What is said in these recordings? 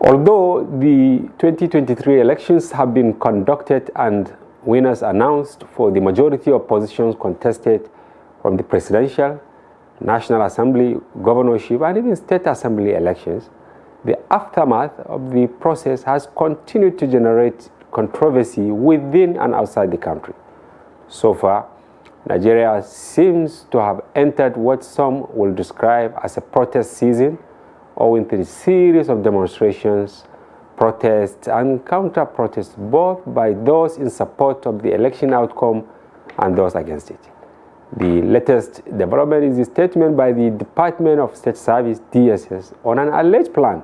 Although the 2023 elections have been conducted and winners announced for the majority of positions contested from the presidential, National Assembly, governorship, and even state assembly elections, the aftermath of the process has continued to generate controversy within and outside the country. So far, Nigeria seems to have entered what some will describe as a protest season, owing to the series of demonstrations, protests, and counter-protests, both by those in support of the election outcome and those against it. The latest development is a statement by the Department of State Service, DSS, on an alleged plan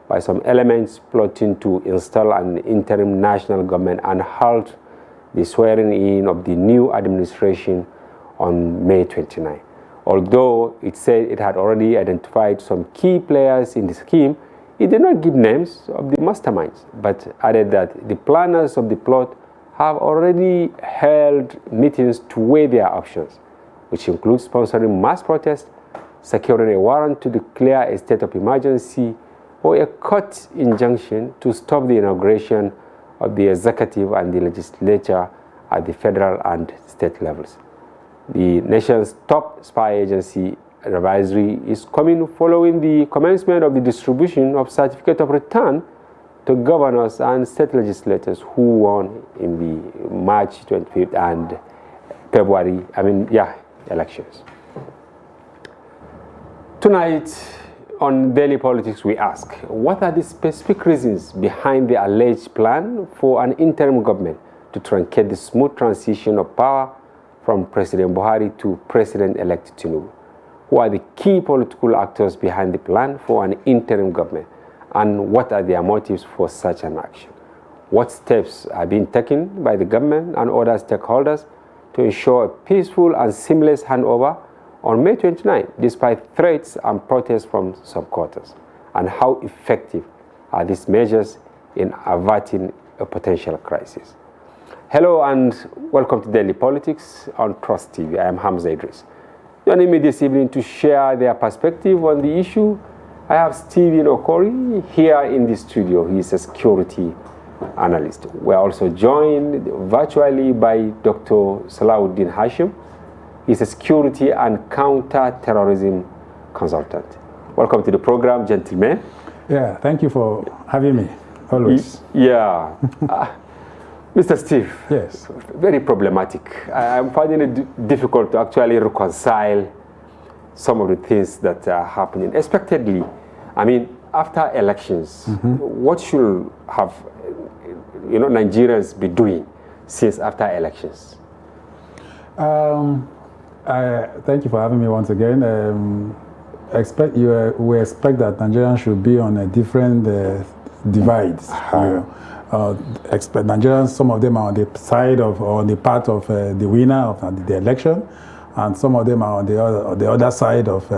by some elements plotting to install an interim national government and halt the swearing-in of the new administration on May 29. Although it said it had already identified some key players in the scheme, it did not give names of the masterminds, but added that the planners of the plot have already held meetings to weigh their options, which include sponsoring mass protests, securing a warrant to declare a state of emergency, or a court injunction to stop the inauguration of the executive and the legislature at the federal and state levels. The nation's top spy agency advisory is coming following the commencement of the distribution of certificate of return to governors and state legislators who won in the March 25th and February, elections. Tonight on Daily Politics, we ask, what are the specific reasons behind the alleged plan for an interim government to truncate the smooth transition of power from President Buhari to President-elect Tinubu? Who are the key political actors behind the plan for an interim government, and what are their motives for such an action? What steps are being taken by the government and other stakeholders to ensure a peaceful and seamless handover on May 29, despite threats and protests from some quarters? And how effective are these measures in averting a potential crisis? Hello and welcome to Daily Politics on Trust TV. I am Hamza Idris. Joining me this evening to share their perspective on the issue, I have Stephen Okori here in the studio. He is a security analyst. We are also joined virtually by Dr. Salahuddin Hashim. He's a security and counter-terrorism consultant. Welcome to the program, gentlemen. Yeah, thank you for having me, always. Yeah. Mr. Steve. Yes. Very problematic. I'm finding it difficult to actually reconcile some of the things that are happening. Expectedly, after elections, what should have Nigerians be doing since after elections? Thank you for having me once again. We expect that Nigerians should be on a different divides. Expect Nigerians, some of them are on the side of, or on the part of the winner of the election, and some of them are on the other side of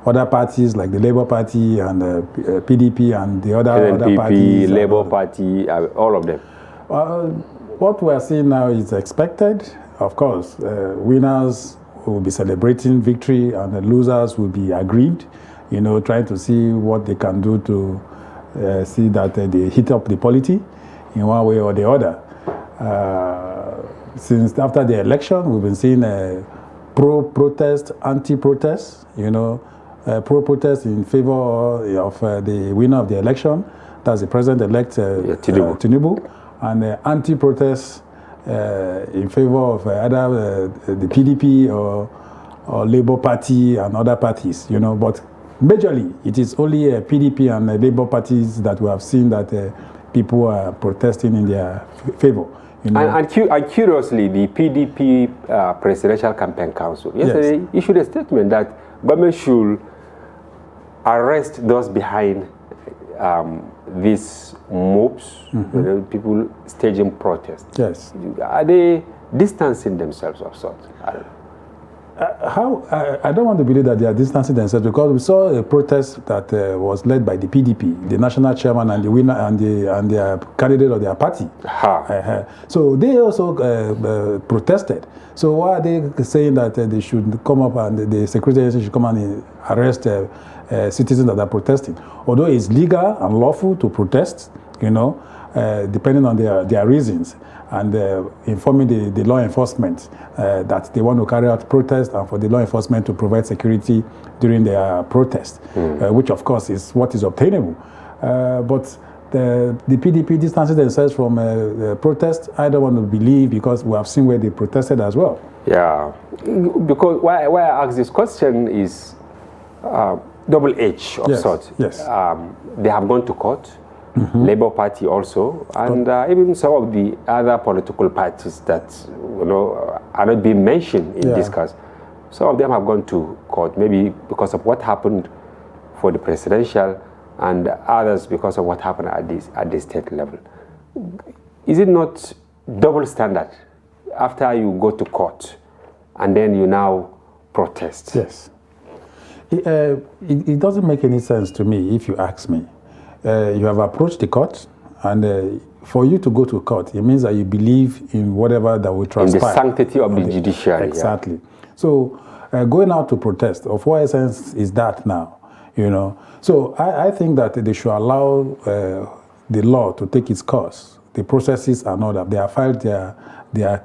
other parties like the Labour Party and PDP and the other parties. Labour Party, all of them. What we are seeing now is expected. Of course, winners will be celebrating victory and the losers will be aggrieved, trying to see what they can do to see that they hit up the polity in one way or the other. Since after the election, we've been seeing pro-protest, anti-protest, pro-protest in favor of the winner of the election, that's the president-elect Tinubu, and anti-protest in favor of either the PDP or Labour Party and other parties, but majorly it is only PDP and Labour parties that we have seen that people are protesting in their favor. And curiously, the PDP Presidential Campaign Council yesterday issued a statement that government should arrest those behind these moves, people staging protests. Yes. Are they distancing themselves of sorts? I don't know. I don't want to believe that they are distancing themselves, because we saw a protest that was led by the PDP, the national chairman and the winner and the candidate of their party. So they also protested. So why are they saying that they should come up and the security agency should come and arrest citizens that are protesting? Although it's legal and lawful to protest, depending on their reasons, and informing the law enforcement that they want to carry out protests, and for the law enforcement to provide security during their protest, which of course is what is obtainable. But the PDP distances themselves from protest, I don't want to believe, because we have seen where they protested as well. Yeah, because why I ask this question is double-edged of sorts. Yes. They have gone to court. Labour Party also, and even some of the other political parties that are not being mentioned in this case. Some of them have gone to court, maybe because of what happened for the presidential, and others because of what happened at the state level. Is it not double standard after you go to court and then you now protest? Yes. It doesn't make any sense to me, if you ask me. You have approached the court, and for you to go to court, it means that you believe in whatever that will transpire. In the sanctity of the judiciary. Exactly. Yeah. So going out to protest, of what essence is that now? So I think that they should allow the law to take its course. The processes and all that. They have filed their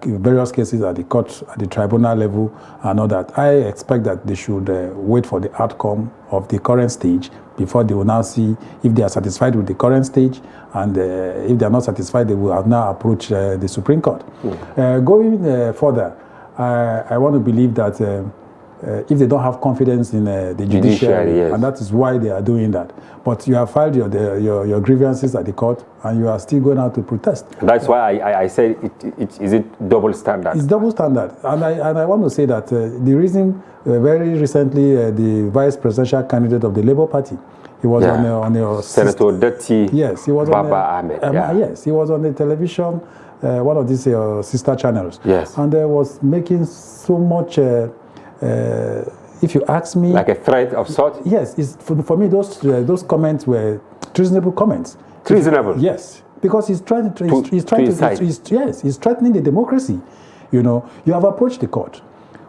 various cases at the court, at the tribunal level, and all that. I expect that they should wait for the outcome of the current stage before they will now see if they are satisfied with the current stage, and if they are not satisfied, they will now approach the Supreme Court. Going further, I want to believe that if they don't have confidence in the judiciary, yes. And that is why they are doing that. But you have filed your grievances at the court, and you are still going out to protest. That's why I say is it double standard? It's double standard, and I want to say that the reason very recently the vice presidential candidate of the Labour Party, he was on your Senator Dutty. Yes, he was Baba Ahmed. Yes, he was on the television, one of these sister channels. Yes, and was making so much. If you ask me, like a threat of sort. Yes, for me those comments were treasonable comments. Treasonable. Yes, because he's threatening the democracy. You have approached the court.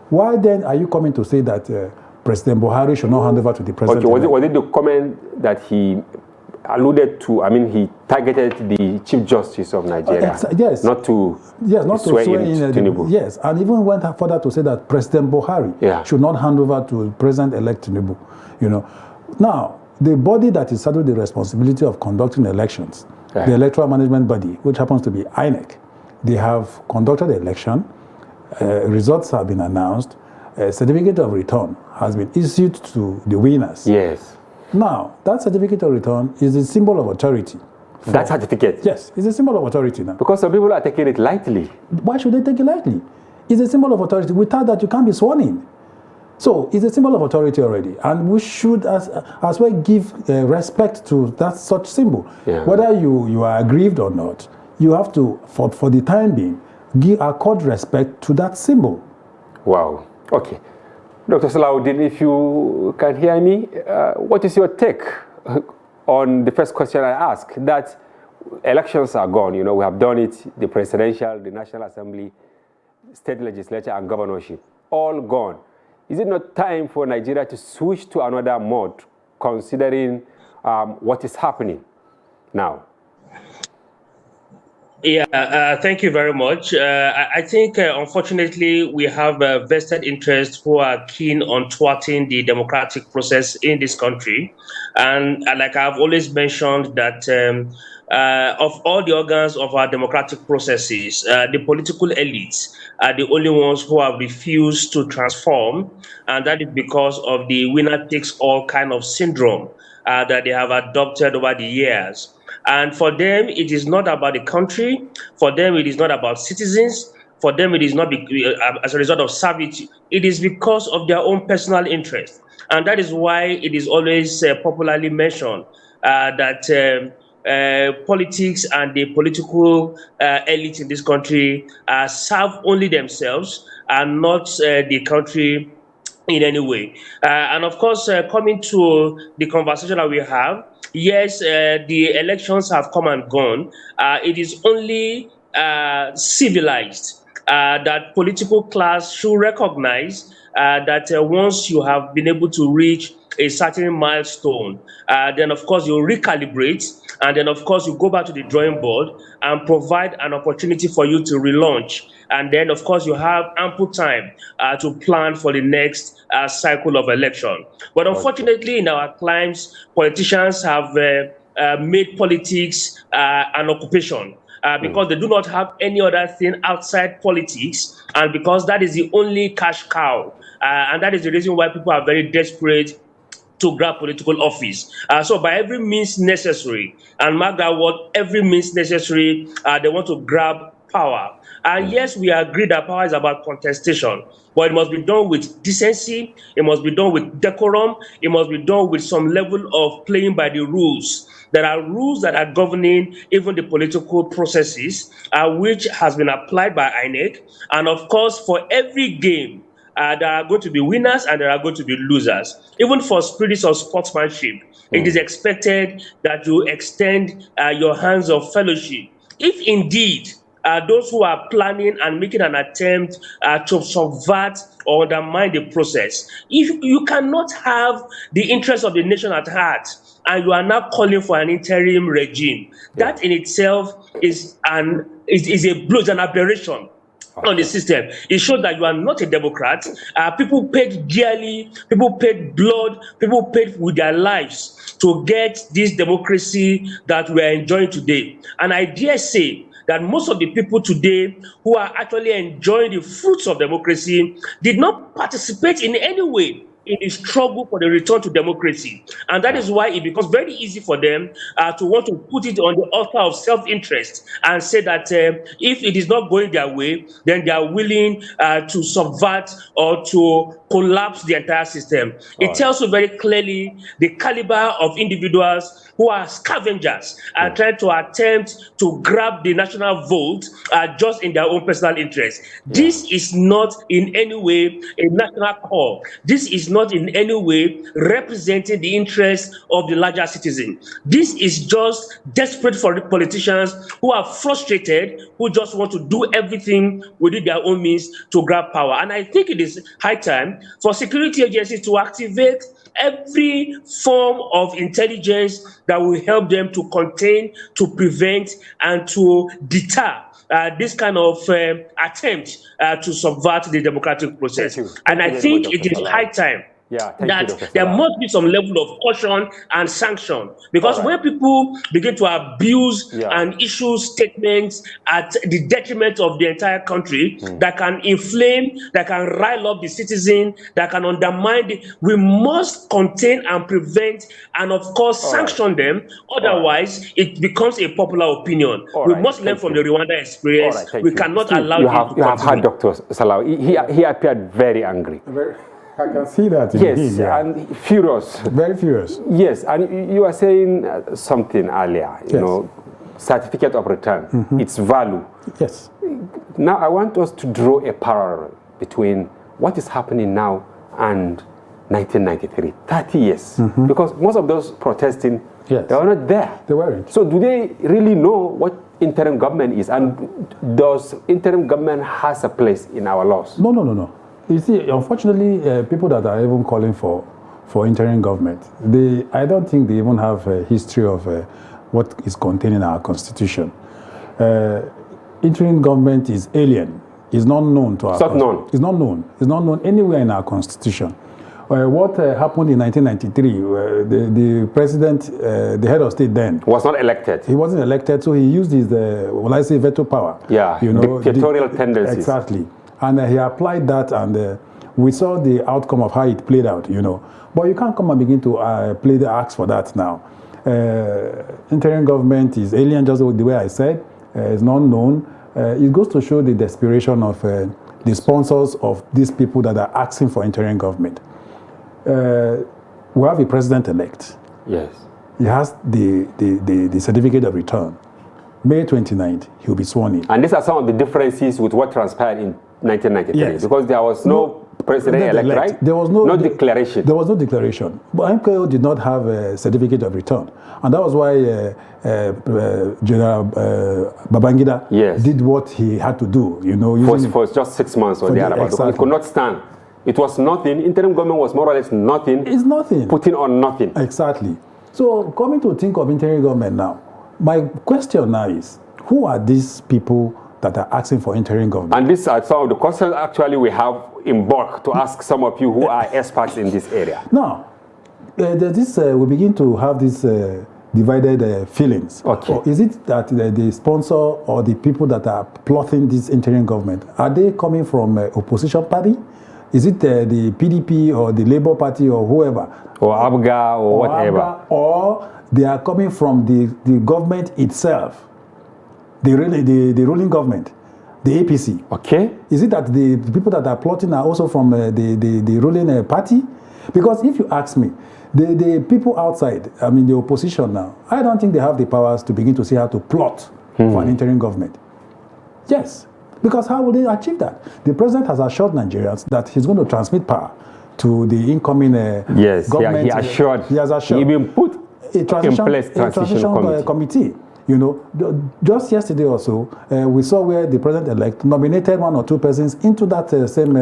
Why then are you coming to say that President Buhari should not hand over to the president? Okay, was it the comment that he alluded to? I mean, he targeted the Chief Justice of Nigeria. Yes. Not to swear in Tinubu. Yes, and even went further to say that President Buhari should not hand over to President-elect Tinubu. Now, the body that is saddled with the responsibility of conducting elections, the Electoral Management Body, which happens to be INEC, they have conducted the election. Results have been announced. A certificate of return has been issued to the winners. Yes. Now, that certificate of return is a symbol of authority. That certificate? Yes, it's a symbol of authority now. Because some people are taking it lightly. Why should they take it lightly? It's a symbol of authority. Without that, you can't be sworn in. So it's a symbol of authority already. And we should as well give respect to that such symbol. Yeah. Whether you are aggrieved or not, you have to, for the time being, accord respect to that symbol. Wow. Okay. Dr. Salahuddin, if you can hear me, what is your take on the first question I asked? That elections are gone. We have done it, the presidential, the National Assembly, state legislature, and governorship, all gone. Is it not time for Nigeria to switch to another mode, considering what is happening now? Yeah, thank you very much. I think, unfortunately, we have vested interests who are keen on thwarting the democratic process in this country. And like I've always mentioned, that of all the organs of our democratic processes, the political elites are the only ones who have refused to transform. And that is because of the winner-takes-all kind of syndrome that they have adopted over the years. And for them, it is not about the country. For them, it is not about citizens. For them, it is not as a result of servitude. It is because of their own personal interest. And that is why it is always popularly mentioned that politics and the political elite in this country serve only themselves and not the country in any way. And of course, coming to the conversation that we have, yes, the elections have come and gone. It is only civilized that political class should recognize that once you have been able to reach a certain milestone, then of course you recalibrate, and then of course you go back to the drawing board and provide an opportunity for you to relaunch. And then of course you have ample time to plan for the next cycle of election. But unfortunately, in our climes, politicians have made politics an occupation. Because they do not have any other thing outside politics, and because that is the only cash cow. And that is the reason why people are very desperate to grab political office. So by every means necessary, and mark that word, every means necessary, they want to grab power. And yes, we agree that power is about contestation, but it must be done with decency, it must be done with decorum, it must be done with some level of playing by the rules. There are rules that are governing even the political processes, which has been applied by INEC. And of course, for every game, there are going to be winners and there are going to be losers. Even for spirits of sportsmanship, it is expected that you extend your hands of fellowship. If indeed those who are planning and making an attempt to subvert or undermine the process, if you cannot have the interest of the nation at heart, and you are now calling for an interim regime, that in itself is a blow, an aberration on the system. It shows that you are not a Democrat. People paid dearly, people paid blood, people paid with their lives to get this democracy that we are enjoying today. And I dare say that most of the people today who are actually enjoying the fruits of democracy did not participate in any way in the struggle for the return to democracy. And that is why it becomes very easy for them to want to put it on the altar of self-interest and say that if it is not going their way, then they are willing to subvert or to collapse the entire system. It tells you very clearly the caliber of individuals who are scavengers and trying to attempt to grab the national vote just in their own personal interest. This is not in any way a national call. This is not in any way representing the interests of the larger citizen. This is just desperate for the politicians who are frustrated, who just want to do everything within their own means to grab power. And I think it is high time for security agencies to activate every form of intelligence that will help them to contain, to prevent, and to deter this kind of attempt to subvert the democratic process. And I think it is high time that there must be some level of caution and sanction, because when people begin to abuse and issue statements at the detriment of the entire country, that can inflame, that can rile up the citizen, that can undermine we must contain and prevent and of course sanction them. Otherwise it becomes a popular opinion. We must learn from the Rwanda experience. We cannot allow it to you have heard Dr. Salawi. He appeared very angry. I can see that. Yes, and furious. Very furious. Yes, and you were saying something earlier, you know, certificate of return, its value. Yes. Now I want us to draw a parallel between what is happening now and 1993, 30 years. Because most of those protesting, they were not there. They weren't. So do they really know what interim government is? And does interim government has a place in our laws? No. You see, unfortunately, people that are even calling for interim government, I don't think they even have a history of what is contained in our constitution. Interim government is alien. It's not known to us. It's not known. It's not known. It's not known anywhere in our constitution. What happened in 1993, the president, the head of state then, was not elected. He wasn't elected, so he used his, veto power. Yeah, you know, dictatorial tendencies. Exactly. And he applied that, and we saw the outcome of how it played out, you know. But you can't come and begin to play the axe for that now. Interim government is alien, just the way I said. It's not known. It goes to show the desperation of the sponsors of these people that are asking for interim government. We have a president-elect. Yes. He has the certificate of return. May 29th, he'll be sworn in. And these are some of the differences with what transpired in 1993, Yes. because there was no president-elect, right? There was no declaration. There was no declaration. But MKO did not have a certificate of return. And that was why General Babangida did what he had to do, you know. For just 6 months or thereabouts. Exactly. It could not stand. It was nothing. Interim government was more or less nothing. It's nothing. Putting on nothing. Exactly. So coming to think of interim government now, my question now is, who are these people that are asking for interim government? And these are some of the questions actually we have in bulk to ask some of you who are experts in this area. Now, we begin to have these divided feelings. Okay. Or is it that the sponsor or the people that are plotting this interim government, are they coming from opposition party? Is it the PDP or the Labour Party or whoever? Or ABGA or whatever. ABGA, or they are coming from the government itself, the ruling government, the APC. Okay. Is it that the people that are plotting are also from the ruling party? Because if you ask me, the people outside, I mean the opposition now, I don't think they have the powers to begin to see how to plot for an interim government. Yes. Because how will they achieve that? The president has assured Nigerians that he's going to transmit power to the incoming government. He has assured. He even put in place transition committee. You know, just yesterday or so, we saw where the president-elect nominated 1 or 2 persons into that same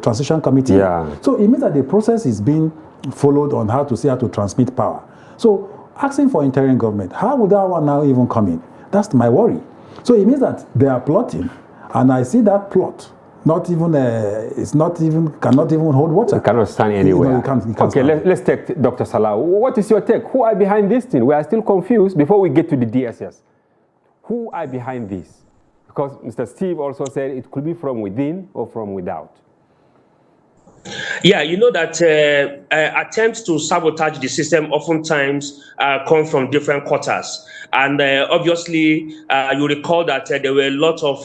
transition committee. Yeah. So it means that the process is being followed on how to see how to transmit power. So asking for interim government, how would that one now even come in? That's my worry. So it means that they are plotting. And I see that plot, cannot even hold water. It cannot stand anywhere. You can't okay, let's take Dr. Salah. What is your take? Who are behind this thing? We are still confused before we get to the DSS. Who are behind this? Because Mr. Steve also said it could be from within or from without. Yeah, you know that attempts to sabotage the system oftentimes come from different quarters. And obviously, you recall that there were a lot of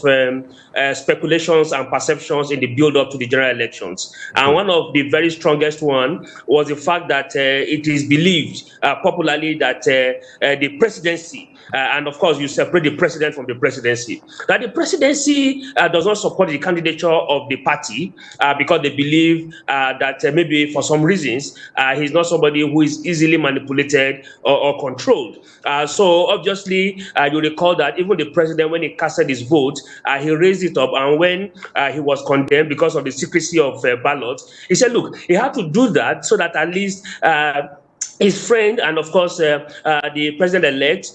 speculations and perceptions in the build-up to the general elections. And one of the very strongest one was the fact that it is believed popularly that the presidency, and of course, you separate the president from the presidency, that the presidency does not support the candidature of the party because they believe that maybe for some reasons, he's not somebody who is easily manipulated or controlled. So obviously, you recall that even the president, when he casted his vote, he raised it up. And when he was condemned because of the secrecy of ballots, he said, look, he had to do that so that at least his friend and of course the president-elect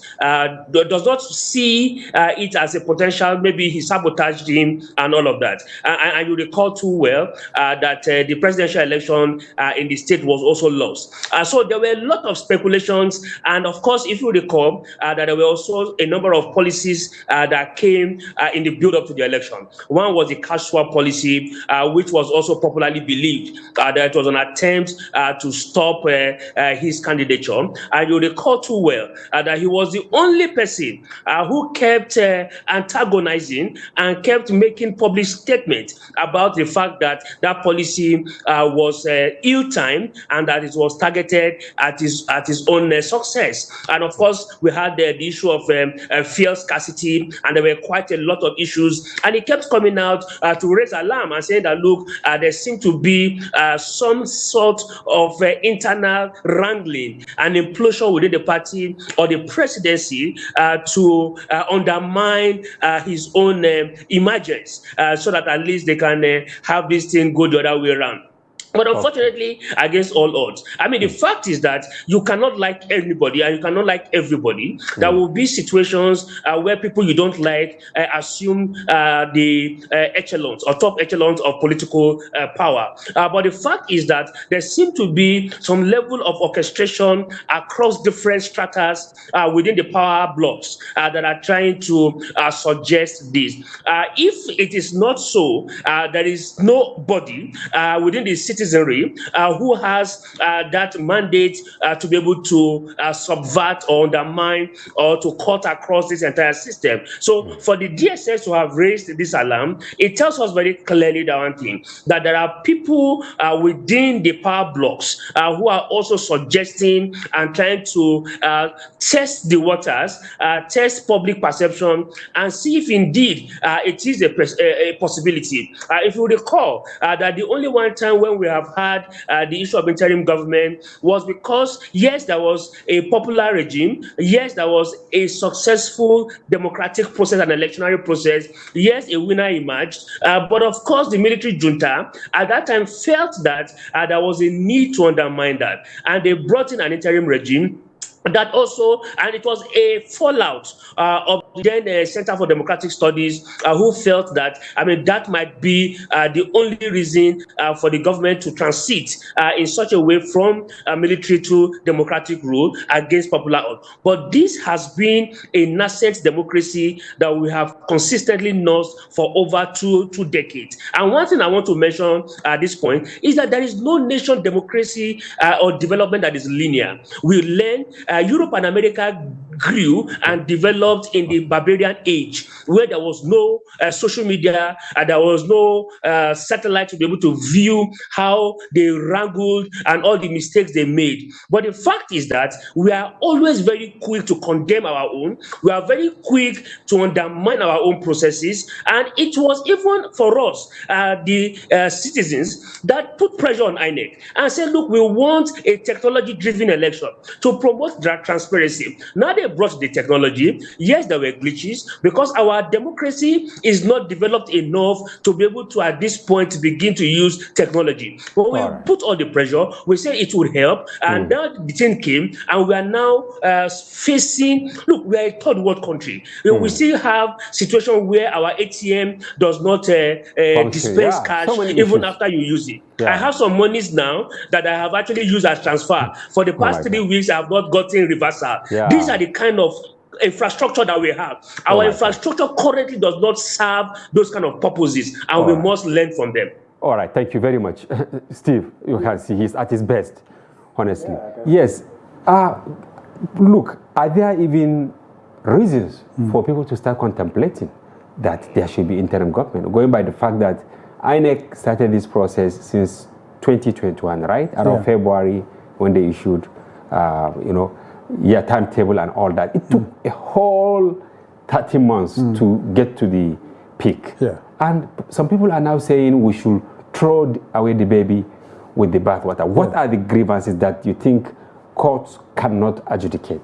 does not see it as a potential, maybe he sabotaged him and all of that. And you recall too well that the presidential election in the state was also lost. So there were a lot of speculations, and of course, if you recall, that there were also a number of policies that came in the build-up to the election. One was the cash swap policy, which was also popularly believed that it was an attempt to stop his candidature. And you recall too well that he was the only person who kept antagonizing and kept making public statements about the fact that that policy was ill-timed and that it was targeted at his own success. And of course, we had the issue of fuel scarcity, and there were quite a lot of issues. And he kept coming out to raise alarm and saying that, look, there seemed to be some sort of internal wrangling and implosion within the party or the presidency to undermine his own emergence, so that at least they can have this thing go the other way around. But unfortunately, against all odds, I mean, the fact is that you cannot like anybody and you cannot like everybody. There will be situations where people you don't like assume the echelons or top echelons of political power. But the fact is that there seems to be some level of orchestration across different stratas within the power blocks that are trying to suggest this. If it is not so, there is nobody within the city citizenry who has that mandate to be able to subvert or undermine or to cut across this entire system. So for the DSS to have raised this alarm, it tells us very clearly that one thing, that there are people within the power blocks who are also suggesting and trying to test the waters, test public perception, and see if indeed it is a possibility. If you recall that the only one time when we have had the issue of interim government was because, yes, there was a popular regime, yes, there was a successful democratic process and electionary process, yes, a winner emerged, but of course the military junta at that time felt that there was a need to undermine that, and they brought in an interim regime that also, and it was a fallout of the then Center for Democratic Studies, who felt that, that might be the only reason for the government to transit in such a way from military to democratic rule against popular oath. But this has been a nascent democracy that we have consistently nursed for over two decades. And one thing I want to mention at this point is that there is no nation democracy or development that is linear. We learn Europe and America grew and developed in the barbarian age, where there was no social media, and there was no satellite to be able to view how they wrangled and all the mistakes they made. But the fact is that we are always very quick to condemn our own. We are very quick to undermine our own processes. And it was even for us, the citizens, that put pressure on INEC and said, look, we want a technology-driven election to promote that transparency. Now they brought the technology. Yes, there were glitches because our democracy is not developed enough to be able to, at this point, begin to use technology. But we put all the pressure. We said it would help, and now the thing came, and we are now facing. Look, we are a third world country. We still have situation where our ATM does not dispense cash even after you use it. I have some monies now that I have actually used as transfer. For the past 3 weeks, I have not gotten reversal. These are the kind of infrastructure that we have. Our infrastructure currently does not serve those kind of purposes, and we must learn from them. All right, thank you very much. Steve, you can see he's at his best, honestly. Yes. Look, are there even reasons for people to start contemplating that there should be interim government, going by the fact that INEC started this process since 2021, right? Around February, when they issued, timetable and all that. It took a whole 30 months to get to the peak. And some people are now saying we should throw away the baby with the bathwater. What are the grievances that you think courts cannot adjudicate?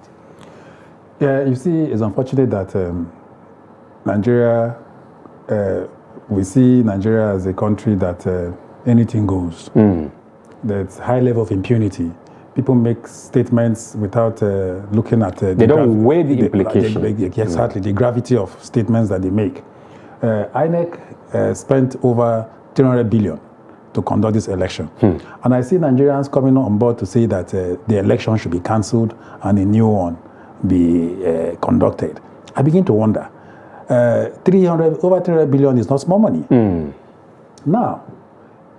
Yeah, you see, it's unfortunate that Nigeria, we see Nigeria as a country that anything goes. There's high level of impunity. People make statements without looking at they don't weigh the implication. Exactly, the gravity of statements that they make. INEC spent over 300 billion to conduct this election. And I see Nigerians coming on board to say that the election should be cancelled and a new one be conducted. I begin to wonder. Over 300 billion is not small money. Now,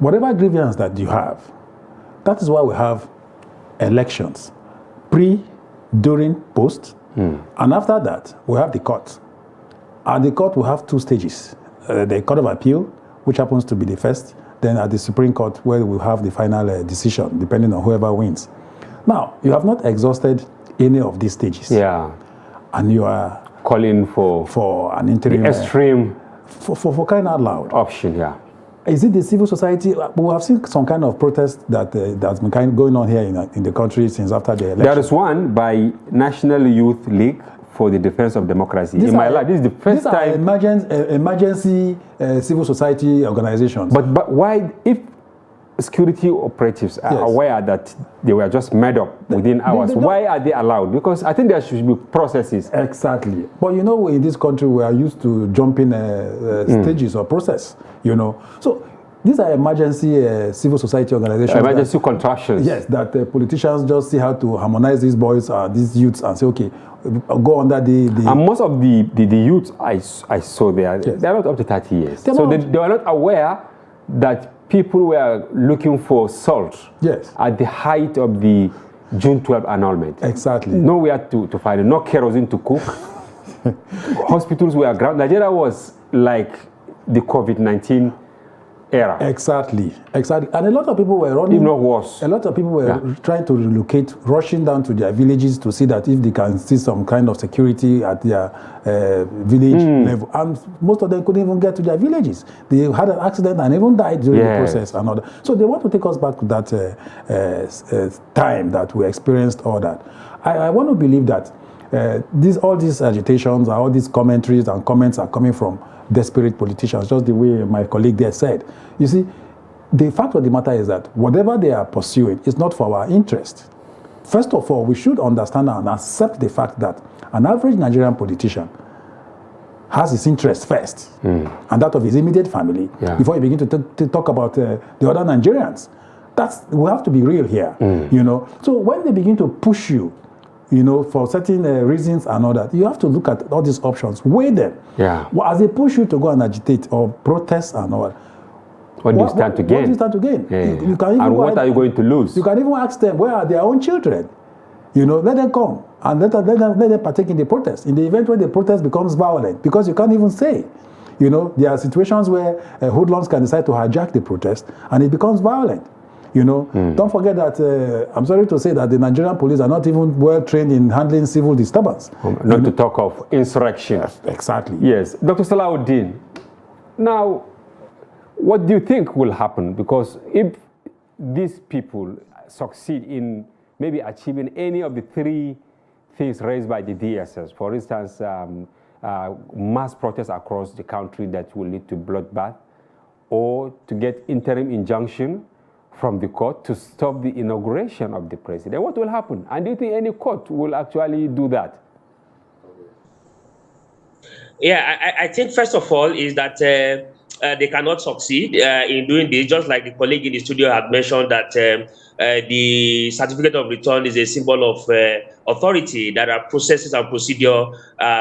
whatever grievance that you have, that is why we have elections, pre, during, post, and after that, we have the court. At the court, we have two stages. The Court of Appeal, which happens to be the first, then at the Supreme Court, where we have the final decision, depending on whoever wins. Now, you have not exhausted any of these stages. And you are calling for an interim, the extreme, for crying out loud option. Is it the civil society? We have seen some kind of protest that's been going on here in the country since after the election. There is one by National Youth League for the Defense of Democracy. This is the first time. Emergency civil society organizations. But why, if security operatives are aware that they were just made up within hours, why are they allowed? Because I think there should be processes. Exactly. But in this country, we are used to jumping stages or process, So these are emergency civil society organizations. Emergency contractions. Yes, that politicians just see how to harmonize these boys, these youths, and say, okay, go under the... And most of the youths I saw there, they're not up to 30 years. So they are not aware that people were looking for salt Yes. at the height of the June 12 annulment. Exactly. Nowhere to find it, no kerosene to cook. Hospitals were grounded. Nigeria was like the COVID-19 era. Exactly. Exactly. And a lot of people were running. If not worse. A lot of people were trying to relocate, rushing down to their villages to see that if they can see some kind of security at their village level. And most of them couldn't even get to their villages. They had an accident and even died during the process and all that. So they want to take us back to that time that we experienced all that. I want to believe that all these agitations, all these commentaries and comments are coming from desperate politicians, just the way my colleague there said. You see, the fact of the matter is that whatever they are pursuing is not for our interest. First of all, we should understand and accept the fact that an average Nigerian politician has his interest first, and that of his immediate family, before you begin to talk about the other Nigerians. We have to be real here, you know. So when they begin to push you, you know, for certain reasons and all that, you have to look at all these options, weigh them. Well, as they push you to go and agitate or protest and all that, what do you stand to gain? What do you stand to gain? You can even and what are you going to lose? You can even ask them, where are their own children? You know, let them come and let them partake in the protest. In the event where the protest becomes violent, because you can't even say, you know, there are situations where hoodlums can decide to hijack the protest and it becomes violent. You know, don't forget that, I'm sorry to say that the Nigerian police are not even well trained in handling civil disturbance. Not to talk of insurrection. Exactly. Yes. Dr. Salahuddin, now, what do you think will happen? Because if these people succeed in maybe achieving any of the three things raised by the DSS, for instance, mass protests across the country that will lead to bloodbath, or to get interim injunction from the court to stop the inauguration of the president, what will happen? And do you think any court will actually do that? Yeah, I think first of all is that they cannot succeed in doing this, just like the colleague in the studio had mentioned that the certificate of return is a symbol of authority. There are processes and procedure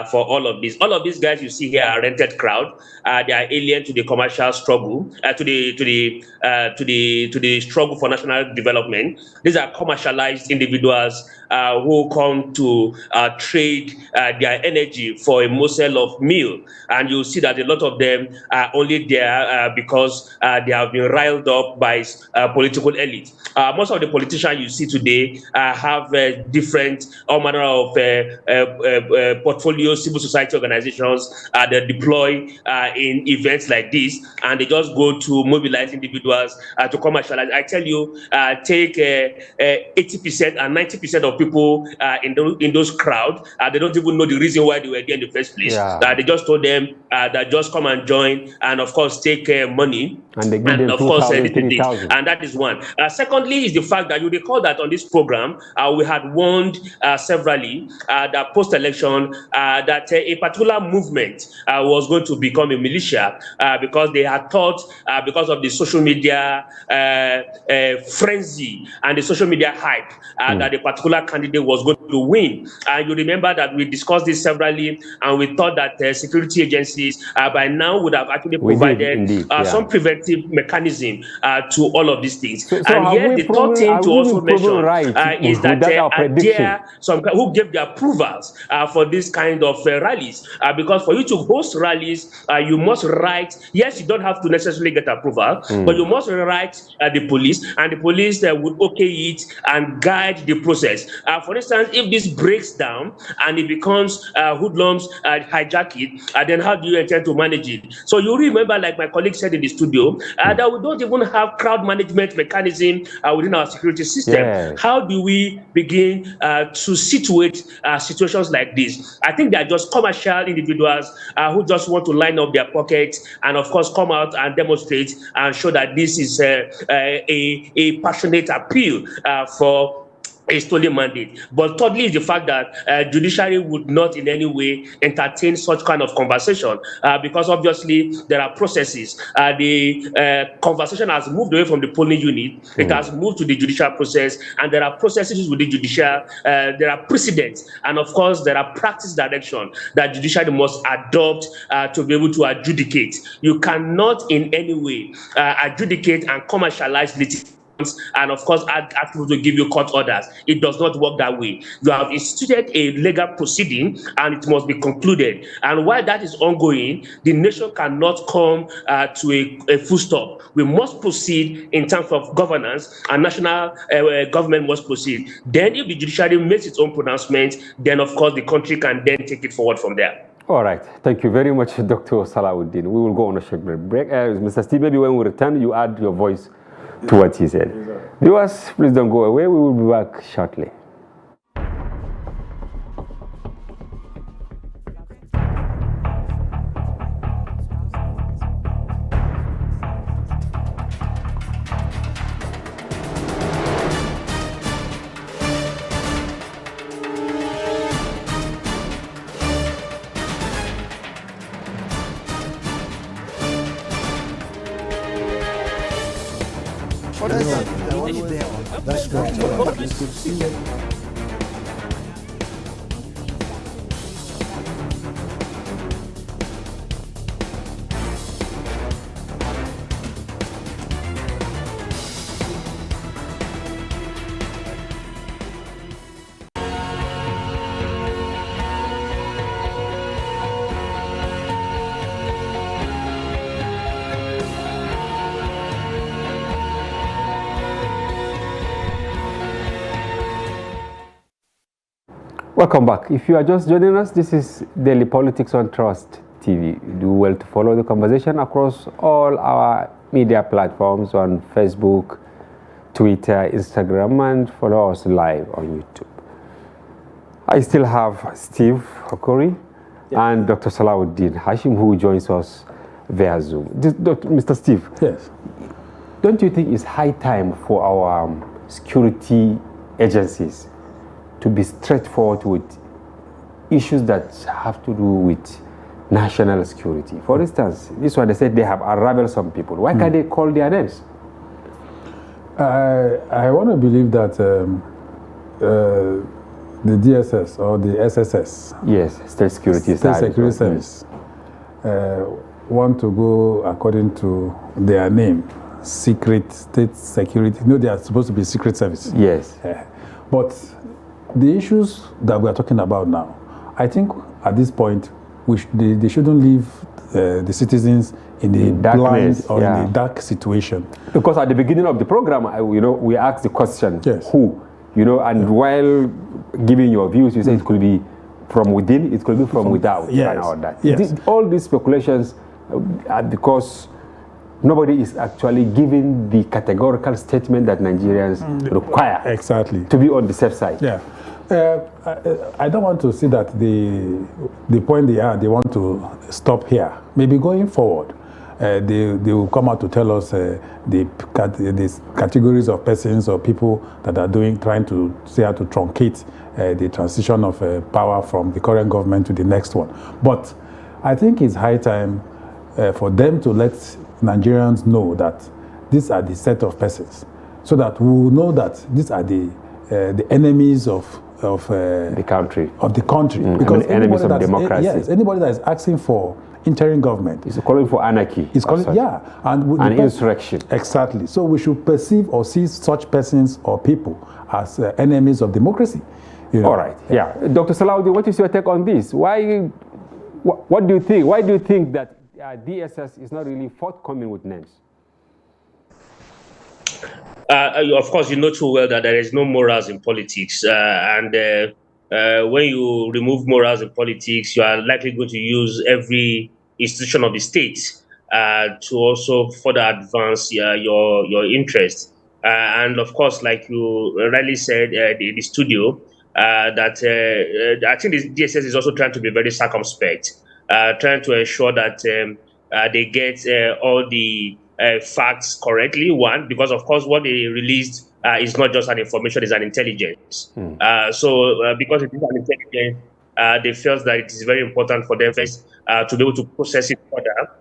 for all of this. All of these guys you see here are rented crowd. They are alien to the commercial struggle, to the struggle for national development. These are commercialized individuals who come to trade their energy for a morsel of meal. And you see that a lot of them are only there because they have been riled up by political elite. Most of the politicians you see today have different all manner of portfolio civil society organizations that deploy in events like this, and they just go to mobilize individuals to commercialize. I tell you, take 80% and 90% of people in those crowds, they don't even know the reason why they were there in the first place. They just told them that just come and join, and of course take money, and they give them of course 3,000. and that is one. Secondly is the fact that you recall that on this program we had warned severally that post-election that a particular movement was going to become a militia because they had thought because of the social media frenzy and the social media hype that a particular candidate was going to win. And you remember that we discussed this severally, and we thought that security agencies by now would have actually provided some preventive mechanism to all of these things. So and here the third thing to also mention is that there are some who gave their approvals for this kind of rallies, because for you to host rallies, you must write. Yes, you don't have to necessarily get approval, but you must write the police, and the police would okay it and guide the process. For instance, if this breaks down and it becomes hoodlums hijack it, then how do you intend to manage it? So you remember, like my colleague said in the studio, that we don't even have crowd management mechanism within our security system. How do we begin to situate situations like this? I think they are just commercial individuals who just want to line up their pockets and, of course, come out and demonstrate and show that this is a passionate appeal for a stolen mandate. But thirdly is the fact that judiciary would not in any way entertain such kind of conversation because obviously there are processes. The conversation has moved away from the polling unit. It has moved to the judicial process, and there are processes with the judicial. There are precedents, and of course there are practice direction that judiciary must adopt to be able to adjudicate. You cannot in any way adjudicate and commercialize litigation and of course ask people to give you court orders. It does not work that way. You have instituted a legal proceeding and it must be concluded. And while that is ongoing, the nation cannot come to a full stop. We must proceed in terms of governance, and national government must proceed. Then if the judiciary makes its own pronouncement, then of course the country can then take it forward from there. All right. Thank you very much, Dr. Salahuddin. We will go on a short break. Mr. Steve, maybe when we return, you add your voice to what he said. Viewers, please don't go away. We will be back shortly. That's great. It's good to see you. Welcome back. If you are just joining us, this is Daily Politics on Trust TV. Do well to follow the conversation across all our media platforms on Facebook, Twitter, Instagram, and follow us live on YouTube. I still have Steve Okori and Dr. Salahuddin Hashim, who joins us via Zoom. Mr. Steve, Yes. don't you think it's high time for our security agencies to be straightforward with issues that have to do with national security? For instance, this one, they said they have unraveled some people. Why can't they call their names? I want to believe that the DSS or the SSS, Yes, State Security State Security Service, want to go according to their name, secret state security. No, they are supposed to be secret service. Yes. But the issues that we are talking about now, I think at this point, they shouldn't leave the citizens in the blind or in a dark situation. Because at the beginning of the program, we asked the question, who, and while giving your views, you say it could be from within, it could be from without, and all that. All these speculations are because nobody is actually giving the categorical statement that Nigerians require to be on the safe side. I don't want to see that the point they want to stop here. Maybe going forward, they will come out to tell us the categories of persons or people that are trying to say how to truncate the transition of power from the current government to the next one. But I think it's high time for them to let Nigerians know that these are the set of persons, so that we will know that these are the enemies of the country. Because enemies of democracy. Yes, anybody that is asking for interim government is calling for anarchy. Is calling, and insurrection. Exactly. So we should perceive or see such persons or people as enemies of democracy. All right. Dr. Salahuddin, what is your take on this? What do you think? Why do you think that DSS is not really forthcoming with names? Of course, you know too well that there is no morals in politics. And when you remove morals in politics, you are likely going to use every institution of the state to also further advance your interest. And of course, like you rightly said in the studio, that I think the DSS is also trying to be very circumspect, trying to ensure that they get all the facts correctly. One, because of course what they released is not just an information, it's an intelligence. Because it is an intelligence, they felt that it is very important for them first to be able to process it further.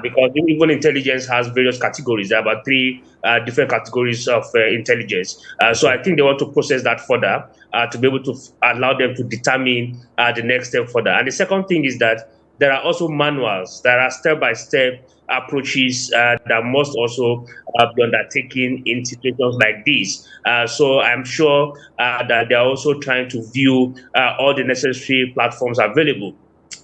Because even intelligence has various categories. There are about 3 different categories of intelligence. So I think they want to process that further to be able to allow them to determine the next step further. And the second thing is that there are also manuals. There are step-by-step approaches that must also be undertaken in situations like this. So I'm sure that they are also trying to view all the necessary platforms available.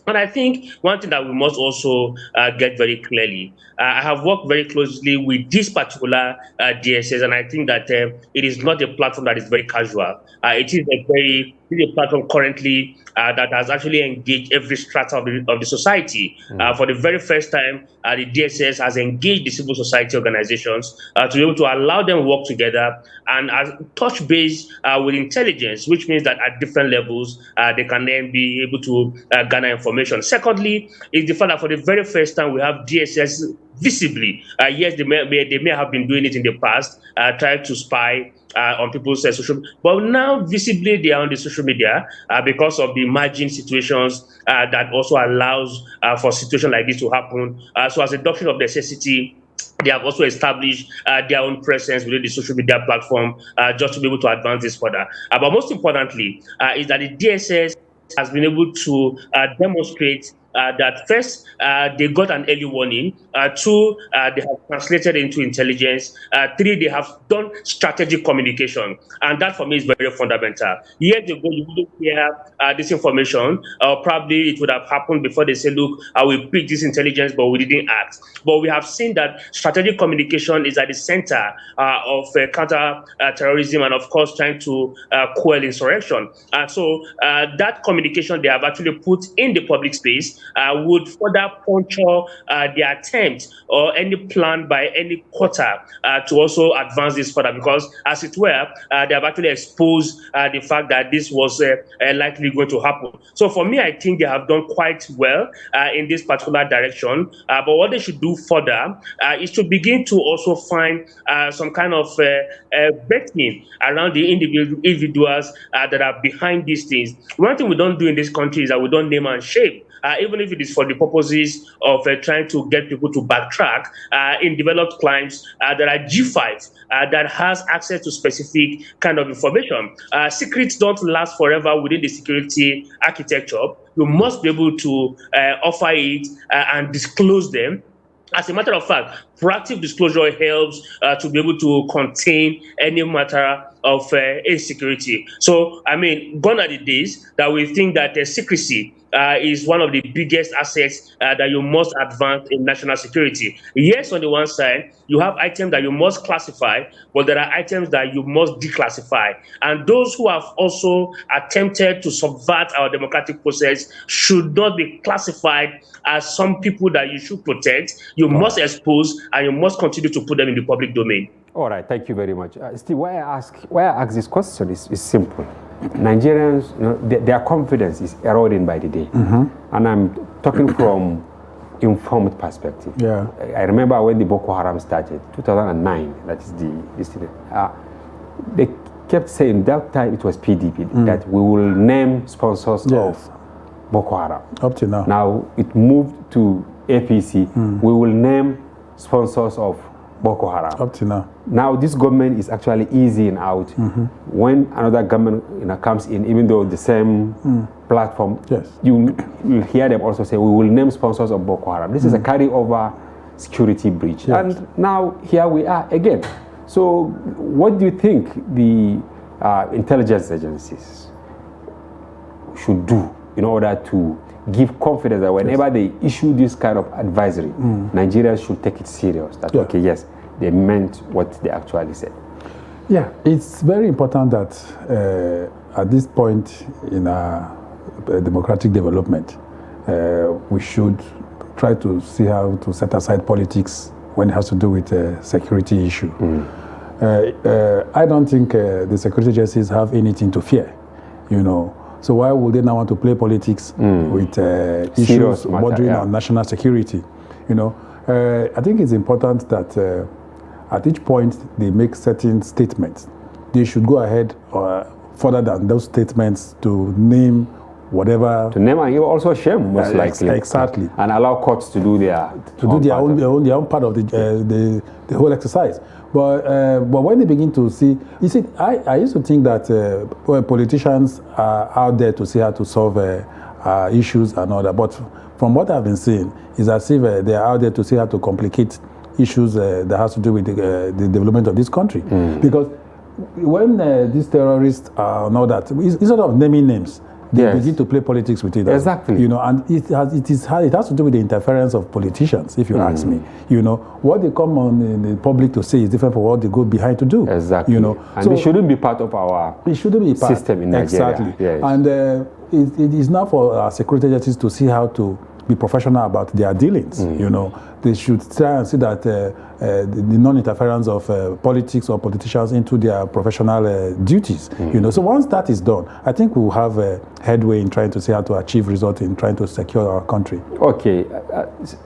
And I think one thing that we must also get very clearly, I have worked very closely with this particular DSS, and I think that it is not a platform that is very casual. It is a platform currently that has actually engaged every strata of the society. For the very first time, the DSS has engaged the civil society organizations to be able to allow them work together and touch base with intelligence, which means that at different levels, they can then be able to garner information. Secondly, is the fact that for the very first time, we have DSS visibly. Yes, they may have been doing it in the past, trying to spy on people's social media, but now visibly they are on the social media because of the emerging situations that also allows for situations like this to happen. So as a doctrine of necessity, they have also established their own presence within the social media platform just to be able to advance this further. But most importantly, is that the DSS has been able to demonstrate that first, they got an early warning. 2, they have translated into intelligence. 3, they have done strategic communication. And that for me is very fundamental. Years ago, you wouldn't hear this information. Probably it would have happened before they say, look, we picked this intelligence, but we didn't act. But we have seen that strategic communication is at the center of counter-terrorism and, of course, trying to quell insurrection. So that communication they have actually put in the public space would further puncture the attempt or any plan by any quarter to also advance this further, because as it were, they have actually exposed the fact that this was likely going to happen. So for me, I think they have done quite well in this particular direction. But what they should do further is to begin to also find some kind of vetting around the individuals that are behind these things. One thing we don't do in this country is that we don't name and shame. Even if it is for the purposes of trying to get people to backtrack in developed climes, there are G5 that has access to specific kind of information. Secrets don't last forever within the security architecture. You must be able to offer it and disclose them. As a matter of fact, proactive disclosure helps to be able to contain any matter of insecurity. So, I mean, gone are the days that we think that secrecy is one of the biggest assets that you must advance in national security. Yes, on the one side, you have items that you must classify, but there are items that you must declassify. And those who have also attempted to subvert our democratic process should not be classified as some people that you should protect. You must expose and you must continue to put them in the public domain. All right, thank you very much. Steve, why I ask this question is simple. Nigerians, their confidence is eroding by the day. And I'm talking from informed perspective. Yeah. I remember when the Boko Haram started, 2009, that is they kept saying that time it was PDP, that we will name sponsors of Boko Haram. Up to now. Now it moved to APC, we will name sponsors of Boko Haram. Up to now. Now this government is actually easing out. When another government comes in, even though the same platform, you hear them also say, we will name sponsors of Boko Haram. This is a carryover security breach. And now here we are again. So what do you think the intelligence agencies should do in order to give confidence that whenever they issue this kind of advisory, Nigerians should take it serious, that okay, yes, they meant what they actually said? Yeah, it's very important that at this point in our democratic development, we should try to see how to set aside politics when it has to do with a security issue. I don't think the security agencies have anything to fear, So why would they now want to play politics with issues bordering on national security? I think it's important that at each point they make certain statements they should go ahead further than those statements to name whatever. To name and also shame, most likely. Exactly. And allow courts to do their own part of the whole exercise. But when they begin to see, you see, I used to think that politicians are out there to see how to solve issues and all that. But from what I've been seeing, is as if they are out there to see how to complicate issues that has to do with the development of this country. Because when these terrorists and all that, instead of naming names, they begin to play politics with it. Exactly. You know, and it has to do with the interference of politicians, if you ask me. You know, what they come on in the public to say is different from what they go behind to do. Exactly. You know, and it shouldn't be part of our system in Nigeria. Exactly. Yes. And it is now for our security agencies to see how to be professional about their dealings. You know, they should try and see that the non-interference of politics or politicians into their professional duties. You know, so once that is done, I think we will have a headway in trying to see how to achieve results in trying to secure our country. Okay,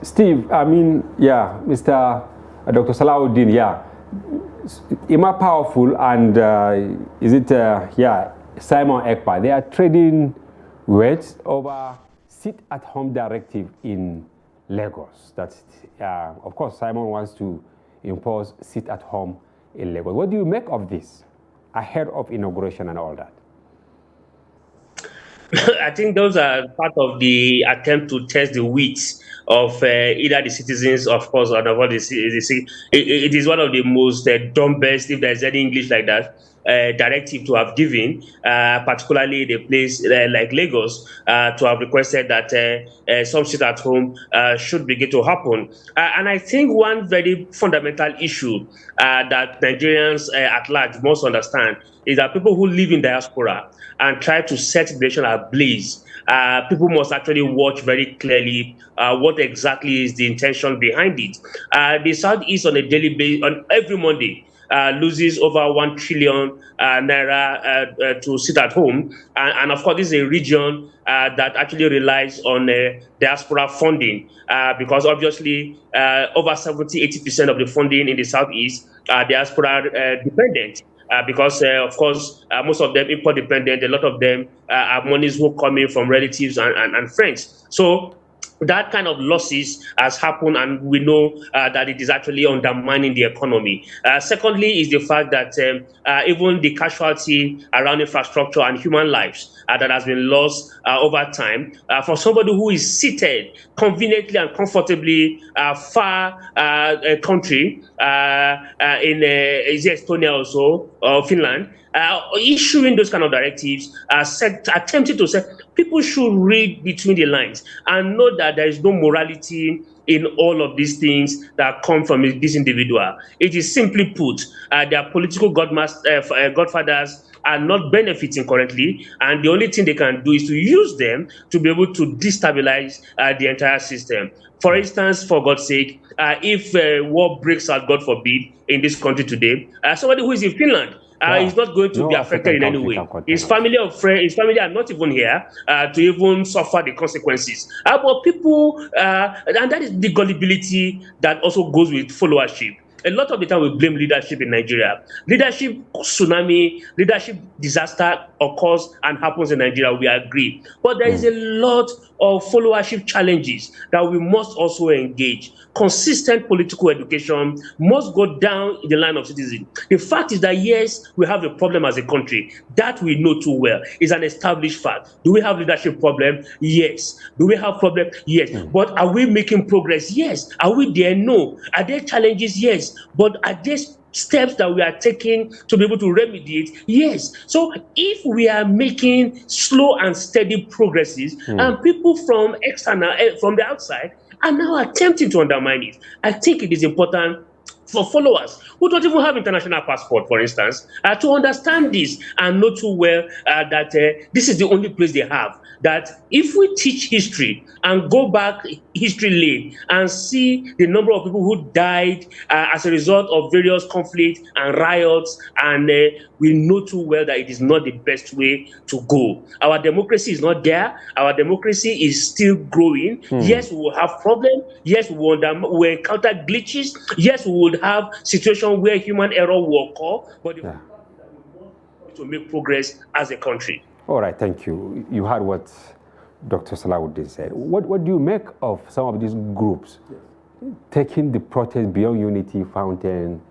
Steve. I mean, yeah, Mr. Dr. Salahuddin. Yeah, Ima Powerful and is it Simon Ekpa? They are trading words over sit-at-home directive in Lagos. That's, of course, Simon wants to impose sit-at-home in Lagos. What do you make of this ahead of inauguration and all that? I think those are part of the attempt to test the wits of either the citizens, of course, or what they see. It is one of the most dumbest, if there's any English like that, directive to have given, particularly the place like Lagos, to have requested that some sit at home should begin to happen. And I think one very fundamental issue that Nigerians at large must understand is that people who live in diaspora and try to set the nation ablaze, people must actually watch very clearly what exactly is the intention behind it. The Southeast on a daily basis, on every Monday, loses over 1 trillion naira to sit at home. And of course, this is a region that actually relies on diaspora funding because obviously over 70-80% of the funding in the Southeast are diaspora dependent. Because, of course, most of them import dependent, a lot of them are monies who come in from relatives and friends. So that kind of losses has happened, and we know that it is actually undermining the economy. Secondly, is the fact that even the casualty around infrastructure and human lives that has been lost over time, for somebody who is seated conveniently and comfortably far a country in Estonia also, or Finland, issuing those kind of directives, attempting to say people should read between the lines and know that there is no morality in all of these things that come from this individual. It is simply put, their political godfathers are not benefiting currently, and the only thing they can do is to use them to be able to destabilize the entire system. For instance, for God's sake, if war breaks out, God forbid, in this country today, somebody who is in Finland is not going to be affected in any way. His family or friends, his family are not even here to even suffer the consequences. But people, and that is the gullibility that also goes with followership. A lot of the time we blame leadership in Nigeria. Leadership tsunami, leadership disaster occurs and happens in Nigeria, we agree. But there is a lot of followership challenges that we must also engage. Consistent political education must go down in the line of citizen. The fact is that, yes, we have a problem as a country. That we know too well. It's an established fact. Do we have leadership problem? Yes. Do we have problem? Yes. But are we making progress? Yes. Are we there? No. Are there challenges? Yes. But are there steps that we are taking to be able to remediate? Yes. So if we are making slow and steady progresses, and people from external, from the outside, are now attempting to undermine it, I think it is important for followers who don't even have international passport, for instance, to understand this and know too well that this is the only place they have. That if we teach history and go back history lane and see the number of people who died as a result of various conflicts and riots, and we know too well that it is not the best way to go. Our democracy is not there. Our democracy is still growing. Yes, we will have problems. Yes, we will encounter glitches. Yes, we would have situations where human error will occur. But to make progress as a country. All right, thank you. You heard what Dr. Salahuddin said. What do you make of some of these groups taking the protest beyond Unity Fountain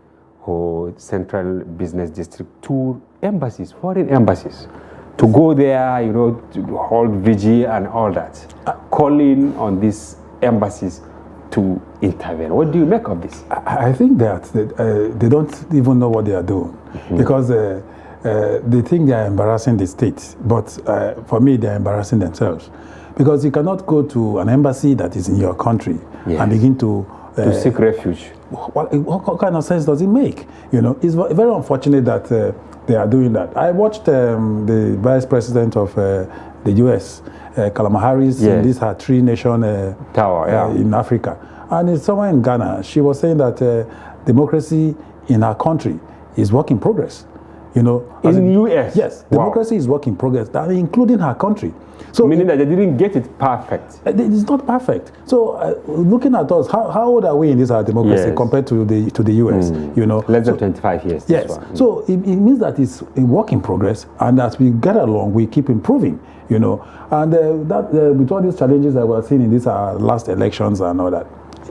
or Central Business District to embassies, foreign embassies, to go there, you know, to hold vigil and all that, calling on these embassies to intervene? What do you make of this? I think that they don't even know what they are doing, because they think they are embarrassing the state, but for me, they are embarrassing themselves. Because you cannot go to an embassy that is in your country and begin to seek refuge. What kind of sense does it make? You know, it's very unfortunate that they are doing that. I watched the vice president of the U.S., Kamala Harris, in this her three-nation tower in Africa, and it's somewhere in Ghana. She was saying that democracy in her country is work in progress. You know, in the U.S. Yes, democracy is work in progress, including her country. So meaning that they didn't get it perfect. It's not perfect. So looking at us, how old are we in this our democracy compared to the U.S.? You know, less than 25 years. Yes. So it means that it's a work in progress, and as we get along, we keep improving. You know, and with all these challenges that we're seeing in these last elections and all that.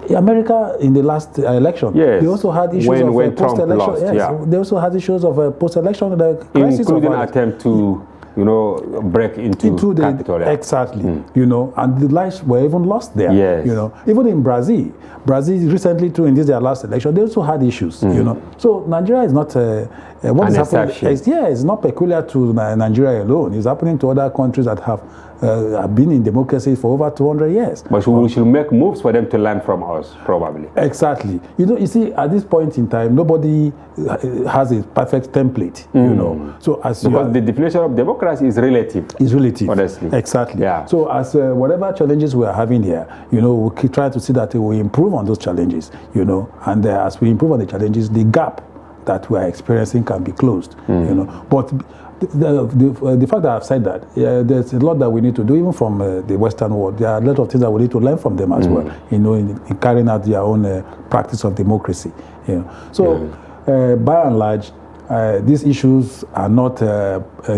America in the last election, they also had issues of post-election. They also had issues of post-election crisis, including attempt to, you know, break into Capitol. Exactly. You know, and the lives were even lost there. Yes. You know, even in Brazil recently too, in their last election, they also had issues. You know, so Nigeria is not what is happening. It's not peculiar to Nigeria alone. It's happening to other countries that have been in democracy for over 200 years. But we should make moves for them to learn from us, probably. Exactly. You know, you see, at this point in time, nobody has a perfect template, you know. So because the definition of democracy is relative. It's relative. Honestly. Exactly. Yeah. So as whatever challenges we are having here, you know, we keep trying to see that we improve on those challenges, you know, and as we improve on the challenges, the gap that we are experiencing can be closed, you know. But the fact that I've said that, there's a lot that we need to do, even from the Western world. There are a lot of things that we need to learn from them as well, you know, in carrying out their own practice of democracy. You know. So, by and large, these issues are not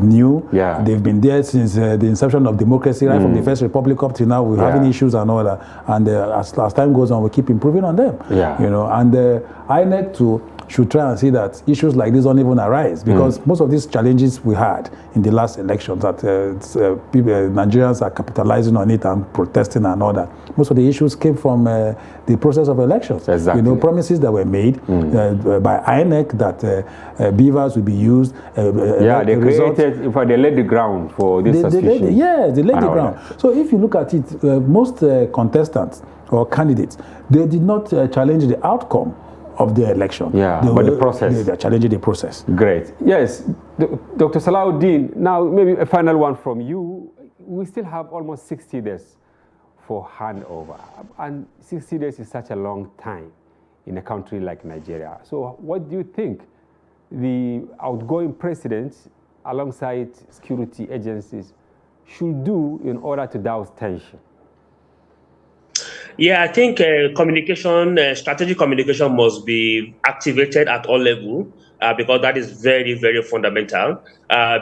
new. Yeah. They've been there since the inception of democracy, right from the First Republic up to now. We're having issues and all that. And as time goes on, we keep improving on them. Yeah. You know, and INEC too should try and see that issues like this don't even arise, because most of these challenges we had in the last elections, that Nigerians are capitalizing on it and protesting and all that. Most of the issues came from the process of elections. Exactly. You know, promises that were made by INEC that beavers will be used. They created, in fact, they laid the ground for this suspicion. They laid the ground. So if you look at it, most contestants or candidates, they did not challenge the outcome of the election. But the process. They're challenging the process. Great. Yes, Dr. Salahuddin, now maybe a final one from you. We still have almost 60 days for handover. And 60 days is such a long time in a country like Nigeria. So what do you think the outgoing president, alongside security agencies, should do in order to douse tension? Yeah, I think strategic communication must be activated at all levels, because that is very, very fundamental.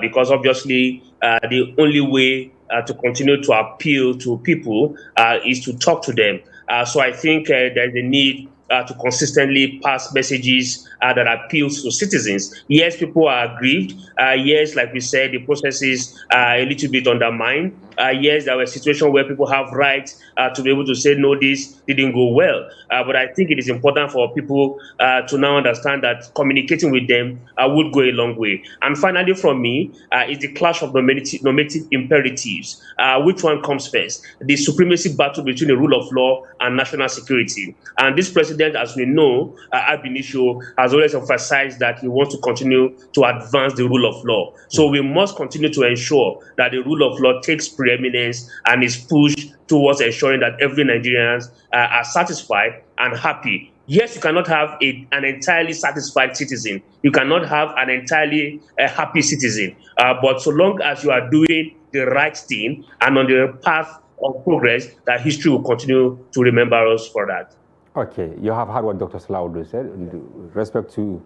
Because obviously, the only way to continue to appeal to people is to talk to them. So I think there's a need to consistently pass messages that appeals to citizens. Yes, people are aggrieved. Yes, like we said, the processes are a little bit undermined. Yes, there were situations where people have rights to be able to say, no, this didn't go well. But I think it is important for people to now understand that communicating with them would go a long way. And finally, from me, is the clash of normative imperatives. Which one comes first? The supremacy battle between the rule of law and national security. And this president, as we know, ab initio, has always emphasized that he wants to continue to advance the rule of law. So we must continue to ensure that the rule of law takes preeminence and is pushed towards ensuring that every Nigerian are satisfied and happy. Yes, you cannot have an entirely satisfied citizen. You cannot have an entirely happy citizen. But so long as you are doing the right thing and on the path of progress, that history will continue to remember us for that. Okay, you have heard what Dr. Salahuddin said with respect to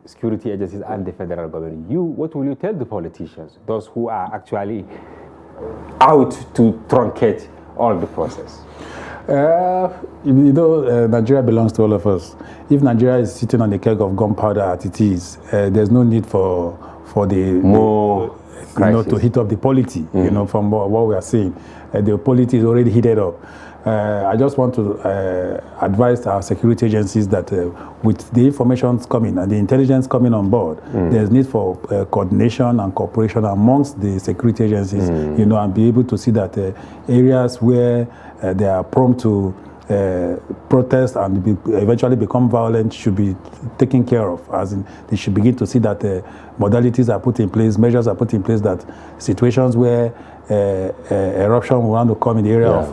security agencies and the federal government. What will you tell the politicians, those who are actually out to truncate all the process? Nigeria belongs to all of us. If Nigeria is sitting on a keg of gunpowder as it is, there's no need for to heat up the polity. From what we are seeing, the polity is already heated up. I just want to advise our security agencies that with the information coming and the intelligence coming on board, there's need for coordination and cooperation amongst the security agencies, and be able to see that areas where they are prone to protest and eventually become violent should be taken care of. As in, they should begin to see that modalities are put in place, measures are put in place, that situations where eruption will want to come in the area of,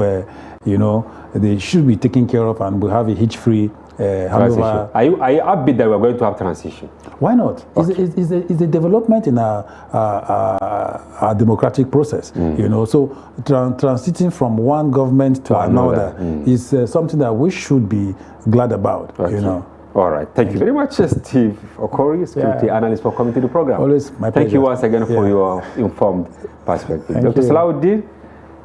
they should be taken care of, and we have a hitch-free handover. Are you upbeat that we're going to have transition? Why not? Okay. It's a development in our democratic process. So transiting from one government to another is something that we should be glad about. Okay. All right. Thank you very much, Steve Okori, security analyst, for coming to the program. Always my pleasure. Thank you once again for your informed perspective. Thank Dr. you. Salahuddin,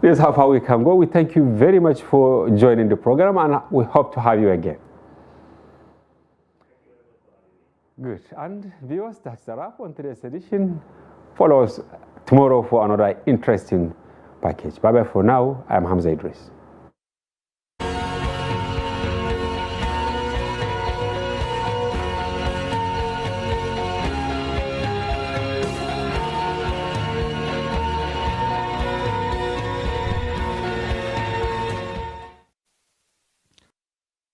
this is how we can go. We thank you very much for joining the program, and we hope to have you again. Good. And viewers, that's a wrap on today's edition. Follow us tomorrow for another interesting package. Bye-bye for now. I'm Hamza Idris.